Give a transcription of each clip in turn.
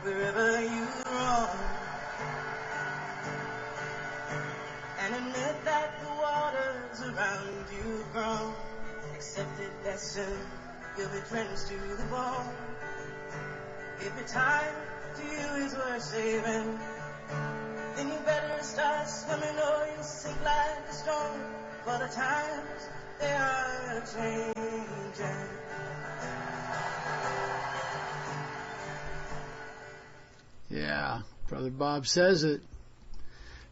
wherever you roam. And admit that the waters around you grow. Accept it that soon you'll be drenched to the bone. If your time to you is worth saving, then you better start swimming or you'll sink like a stone. For the times, they are changing. Yeah, Brother Bob says it.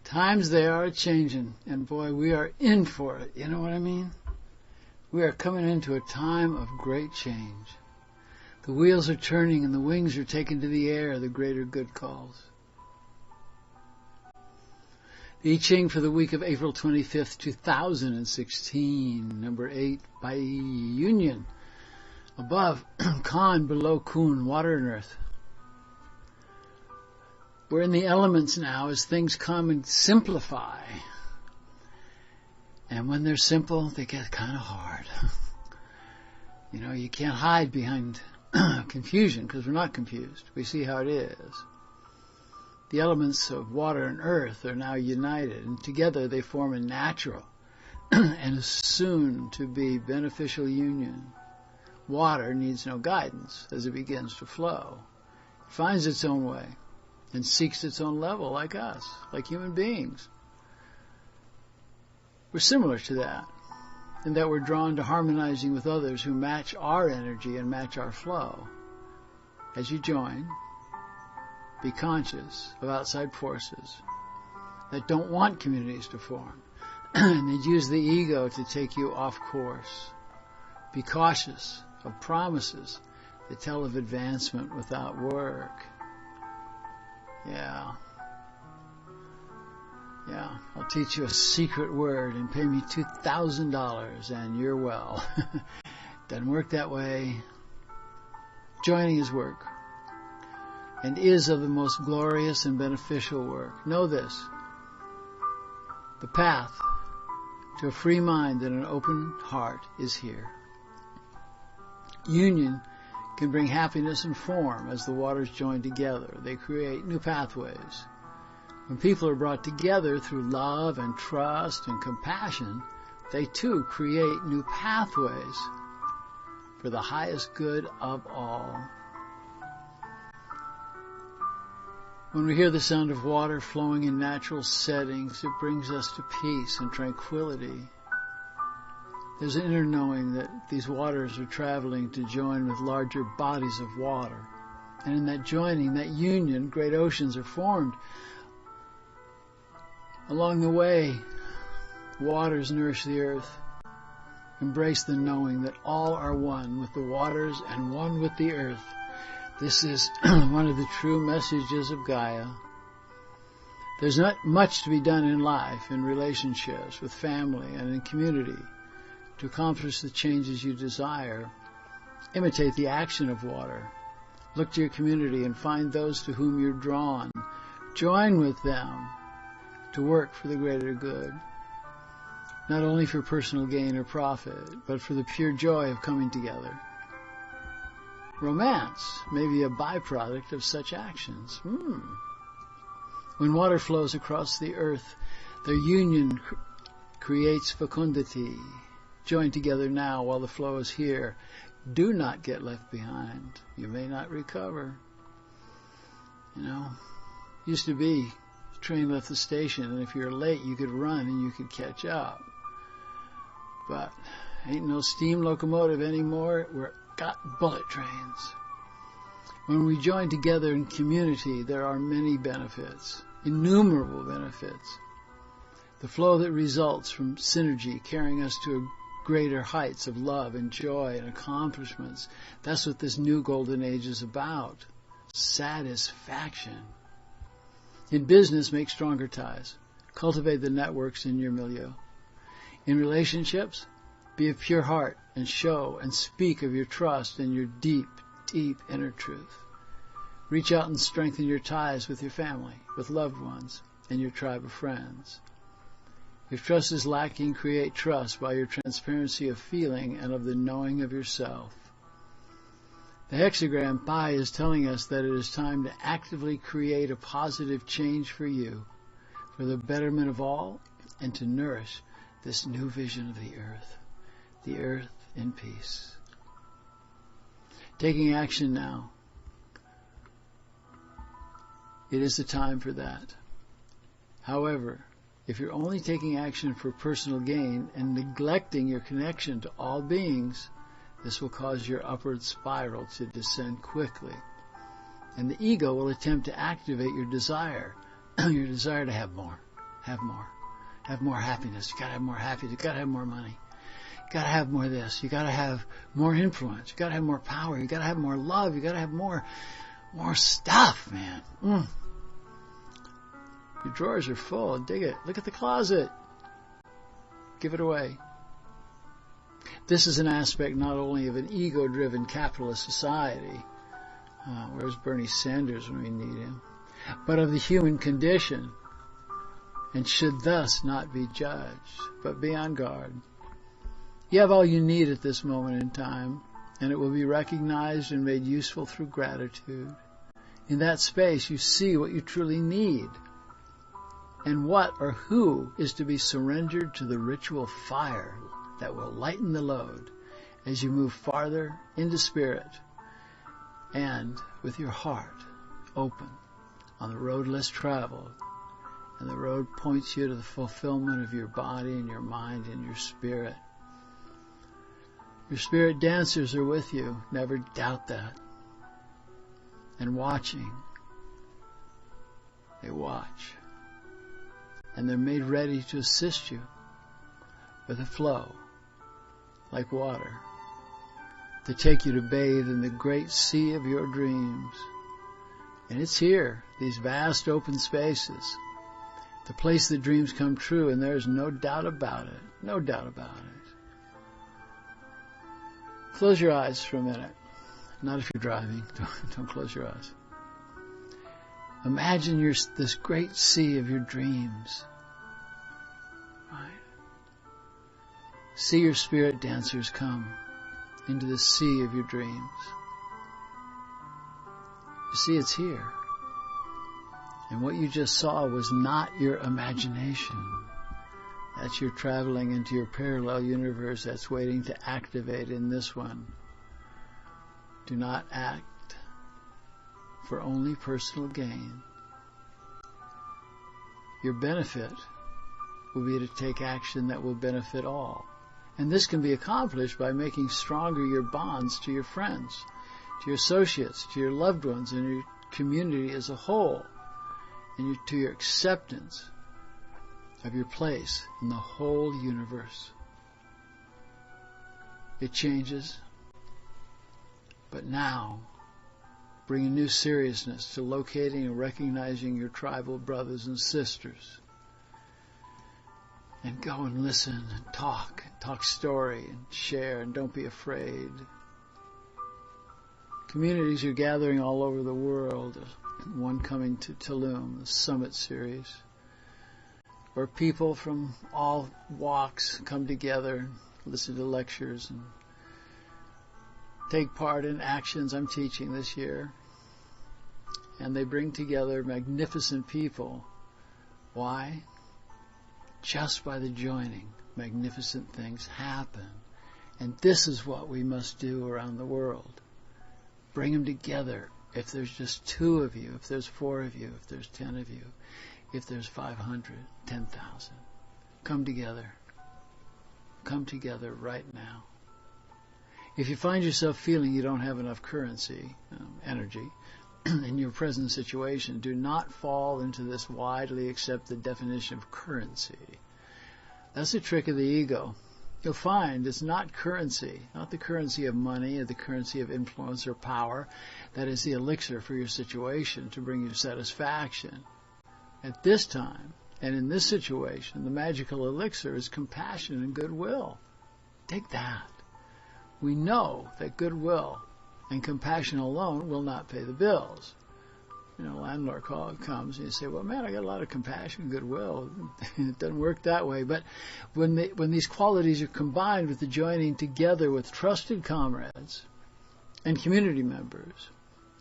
Times they are changing, and boy, we are in for it. You know what I mean? We are coming into a time of great change. The wheels are turning and the wings are taken to the air, the greater good calls. The I Ching for the week of April 25th, 2016, number 8, by Union. Above, Klein, below Kun, water and earth. We're in the elements now as things come and simplify. And when they're simple, they get kind of hard. You know, you can't hide behind confusion because we're not confused. We see how it is. The elements of water and earth are now united, and together they form a natural and a soon-to-be beneficial union. Water needs no guidance as it begins to flow. It finds its own way and seeks its own level like us, like human beings. We're similar to that, in that we're drawn to harmonizing with others who match our energy and match our flow. As you join, be conscious of outside forces that don't want communities to form, and they'd use the ego to take you off course. Be cautious of promises that tell of advancement without work. Yeah, I'll teach you a secret word and pay me $2,000 and you're well. Doesn't work that way. Joining is work, and is of the most glorious and beneficial work. Know this: the path to a free mind and an open heart is here. Union can bring happiness and form as the waters join together. They create new pathways. When people are brought together through love and trust and compassion, they too create new pathways for the highest good of all. When we hear the sound of water flowing in natural settings, it brings us to peace and tranquility. There's an inner knowing that these waters are traveling to join with larger bodies of water. And in that joining, that union, great oceans are formed. Along the way, waters nourish the earth. Embrace the knowing that all are one with the waters and one with the earth. This is one of the true messages of Gaia. There's not much to be done in life, in relationships, with family, and in community to accomplish the changes you desire. Imitate the action of water. Look to your community and find those to whom you're drawn. Join with them to work for the greater good, not only for personal gain or profit, but for the pure joy of coming together. Romance may be a byproduct of such actions. When water flows across the earth, their union creates fecundity. Join together now while the flow is here. Do not get left behind. You may not recover. You know, used to be, the train left the station, and if you're late, you could run and you could catch up. But ain't no steam locomotive anymore. We're got bullet trains. When we join together in community, there are many benefits, innumerable benefits. The flow that results from synergy carrying us to greater heights of love and joy and accomplishments. That's what this new golden age is about. Satisfaction. In business, make stronger ties. Cultivate the networks in your milieu. In relationships, be of pure heart and show and speak of your trust and your deep, deep inner truth. Reach out and strengthen your ties with your family, with loved ones, and your tribe of friends. If trust is lacking, create trust by your transparency of feeling and of the knowing of yourself. The hexagram pi is telling us that it is time to actively create a positive change for you, for the betterment of all, and to nourish this new vision of the earth in peace. Taking action now. It is the time for that. However, if you're only taking action for personal gain and neglecting your connection to all beings, this will cause your upward spiral to descend quickly. And the ego will attempt to activate your desire to have more, have more happiness. You gotta have more happiness. You gotta have more money. You gotta have more this. You gotta have more influence. You gotta have more power. You gotta have more love. You gotta have more stuff, man. Your drawers are full. Dig it. Look at the closet. Give it away. This is an aspect not only of an ego-driven capitalist society, where's Bernie Sanders when we need him, but of the human condition, and should thus not be judged, but be on guard. You have all you need at this moment in time, and it will be recognized and made useful through gratitude. In that space, you see what you truly need, and what or who is to be surrendered to the ritual fire that will lighten the load as you move farther into spirit and with your heart open on the road less traveled. And the road points you to the fulfillment of your body and your mind and your spirit. Your spirit dancers are with you. Never doubt that. And watching. They watch. And they're made ready to assist you with a flow, like water, to take you to bathe in the great sea of your dreams. And it's here, these vast open spaces, the place that dreams come true, and there's no doubt about it. No doubt about it. Close your eyes for a minute. Not if you're driving. Don't close your eyes. Imagine this great sea of your dreams. Right? See your spirit dancers come into the sea of your dreams. You see, it's here. And what you just saw was not your imagination. That's your traveling into your parallel universe that's waiting to activate in this one. Do not act for only personal gain. Your benefit will be to take action that will benefit all. And this can be accomplished by making stronger your bonds to your friends, to your associates, to your loved ones, and your community as a whole, and to your acceptance of your place in the whole universe. It changes, but now bring a new seriousness to locating and recognizing your tribal brothers and sisters. And go and listen and talk story and share, and don't be afraid. Communities are gathering all over the world, one coming to Tulum, the Summit Series, where people from all walks come together, listen to lectures, and take part in actions I'm teaching this year. And they bring together magnificent people. Why? Just by the joining, magnificent things happen. And this is what we must do around the world. Bring them together. If there's just 2 of you, if there's 4 of you, if there's 10 of you, if there's 500, 10,000, come together. Come together right now. If you find yourself feeling you don't have enough currency, energy, in your present situation, do not fall into this widely accepted definition of currency. That's a trick of the ego. You'll find it's not currency, not the currency of money or the currency of influence or power, that is the elixir for your situation to bring you satisfaction. At this time, and in this situation, the magical elixir is compassion and goodwill. Take that. We know that goodwill and compassion alone will not pay the bills. You know, landlord comes and you say, well, man, I got a lot of compassion and goodwill. It doesn't work that way. But when these qualities are combined with the joining together with trusted comrades and community members.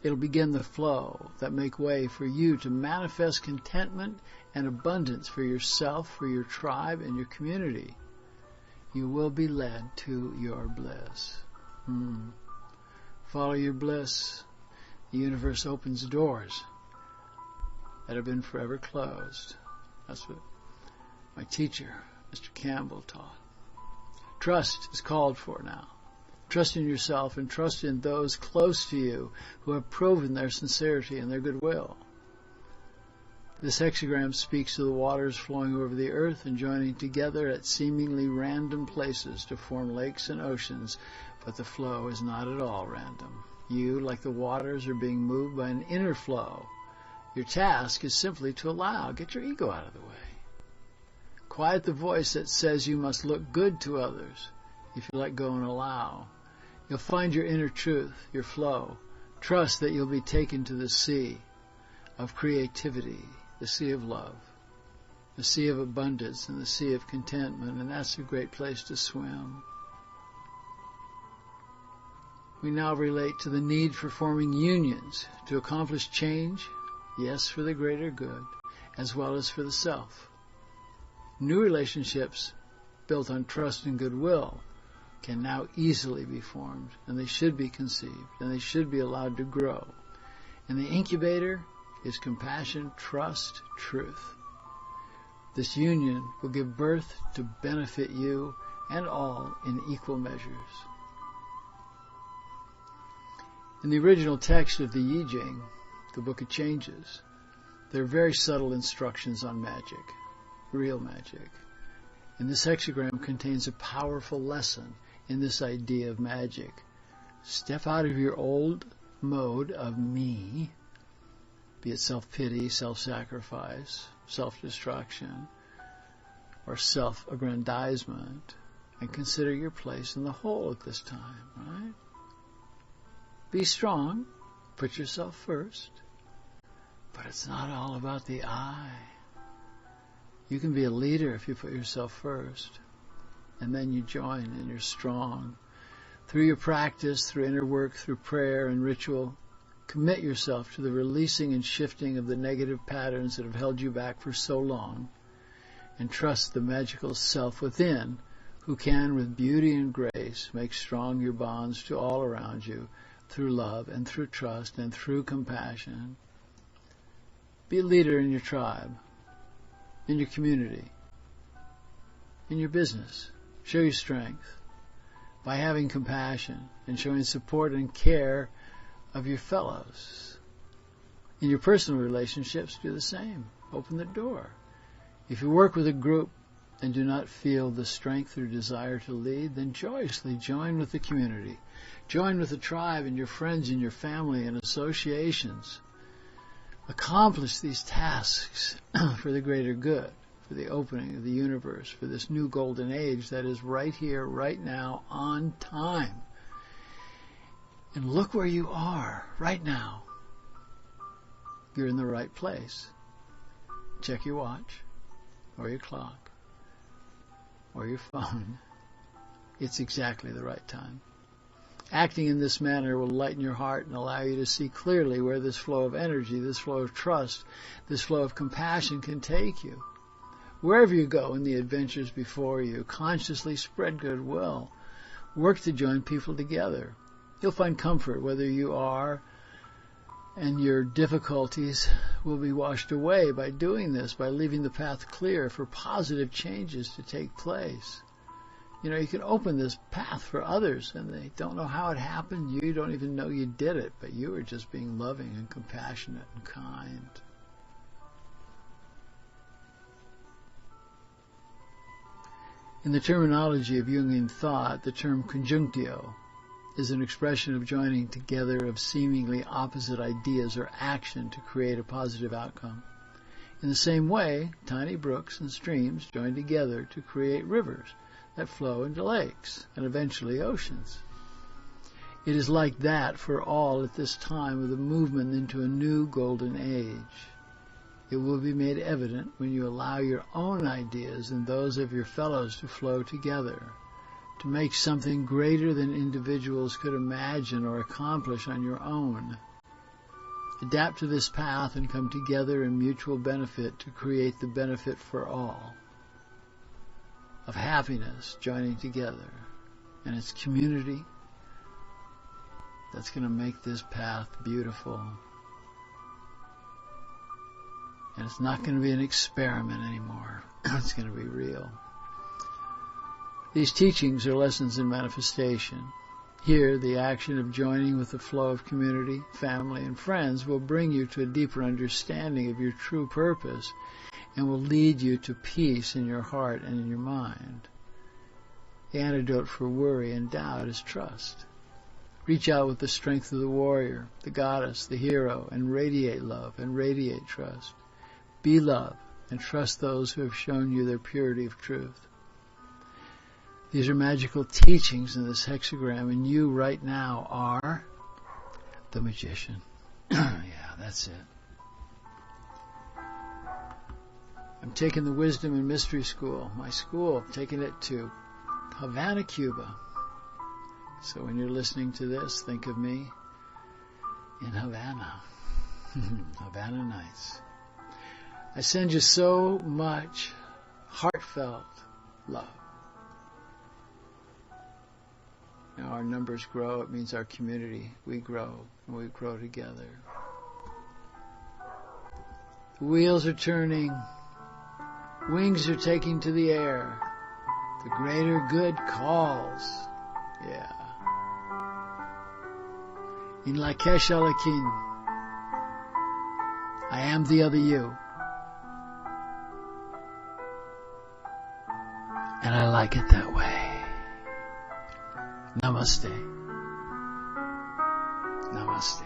It'll begin the flow that make way for you to manifest contentment and abundance for yourself, for your tribe, and your community. You will be led to your bliss. Follow your bliss. The universe opens doors that have been forever closed. That's what my teacher, Mr. Campbell, taught. Trust is called for now. Trust in yourself and trust in those close to you who have proven their sincerity and their goodwill. This hexagram speaks of the waters flowing over the earth and joining together at seemingly random places to form lakes and oceans, but the flow is not at all random. You, like the waters, are being moved by an inner flow. Your task is simply to allow. Get your ego out of the way. Quiet the voice that says you must look good to others. If you let go and allow, you'll find your inner truth, your flow. Trust that you'll be taken to the sea of creativity, the sea of love, the sea of abundance, and the sea of contentment, and that's a great place to swim. We now relate to the need for forming unions to accomplish change, yes, for the greater good, as well as for the self. New relationships built on trust and goodwill can now easily be formed, and they should be conceived, and they should be allowed to grow. And the incubator is compassion, trust, truth. This union will give birth to benefit you and all in equal measures. In the original text of the I Ching, the Book of Changes, there are very subtle instructions on magic, real magic. And this hexagram contains a powerful lesson in this idea of magic. Step out of your old mode of me, be it self-pity, self-sacrifice, self-destruction, or self-aggrandizement, and consider your place in the whole at this time, right? Be strong, put yourself first, but it's not all about the I. You can be a leader if you put yourself first, and then you join and you're strong. Through your practice, through inner work, through prayer and ritual, commit yourself to the releasing and shifting of the negative patterns that have held you back for so long, and trust the magical self within who can, with beauty and grace, make strong your bonds to all around you through love and through trust and through compassion. Be a leader in your tribe, in your community, in your business. Show your strength by having compassion and showing support and care of your fellows. In your personal relationships, do the same. Open the door. If you work with a group and do not feel the strength or desire to lead, then joyously join with the community. Join with the tribe and your friends and your family and associations. Accomplish these tasks for the greater good, for the opening of the universe, for this new golden age that is right here, right now, on time. And look where you are right now. You're in the right place. Check your watch or your clock or your phone. It's exactly the right time. Acting in this manner will lighten your heart and allow you to see clearly where this flow of energy, this flow of trust, this flow of compassion can take you. Wherever you go in the adventures before you, consciously spread goodwill. Work to join people together. You'll find comfort whether you are, and your difficulties will be washed away by doing this, by leaving the path clear for positive changes to take place. You know, you can open this path for others, and they don't know how it happened. You don't even know you did it, but you are just being loving and compassionate and kind. In the terminology of Jungian thought, the term conjunctio is an expression of joining together of seemingly opposite ideas or action to create a positive outcome. In the same way, tiny brooks and streams join together to create rivers that flow into lakes and eventually oceans. It is like that for all at this time of the movement into a new golden age. It will be made evident when you allow your own ideas and those of your fellows to flow together. to make something greater than individuals could imagine or accomplish on your own. Adapt to this path and come together in mutual benefit to create the benefit for all of happiness joining together. And it's community that's going to make this path beautiful. And it's not going to be an experiment anymore. It's going to be real. These teachings are lessons in manifestation. Here, the action of joining with the flow of community, family, and friends will bring you to a deeper understanding of your true purpose and will lead you to peace in your heart and in your mind. The antidote for worry and doubt is trust. Reach out with the strength of the warrior, the goddess, the hero, and radiate love and radiate trust. Be love and trust those who have shown you their purity of truth. These are magical teachings in this hexagram, and you right now are the magician. Yeah, that's it. I'm taking the Wisdom and Mystery School, my school, taking it to Havana, Cuba. So when you're listening to this, think of me in Havana. Havana Nights. I send you so much heartfelt love. Now our numbers grow, it means our community, we grow, and we grow together. The wheels are turning, wings are taking to the air, the greater good calls. Yeah. In Lakesh Alakin, I am the other you. And I like it that way. Namaste. Namaste.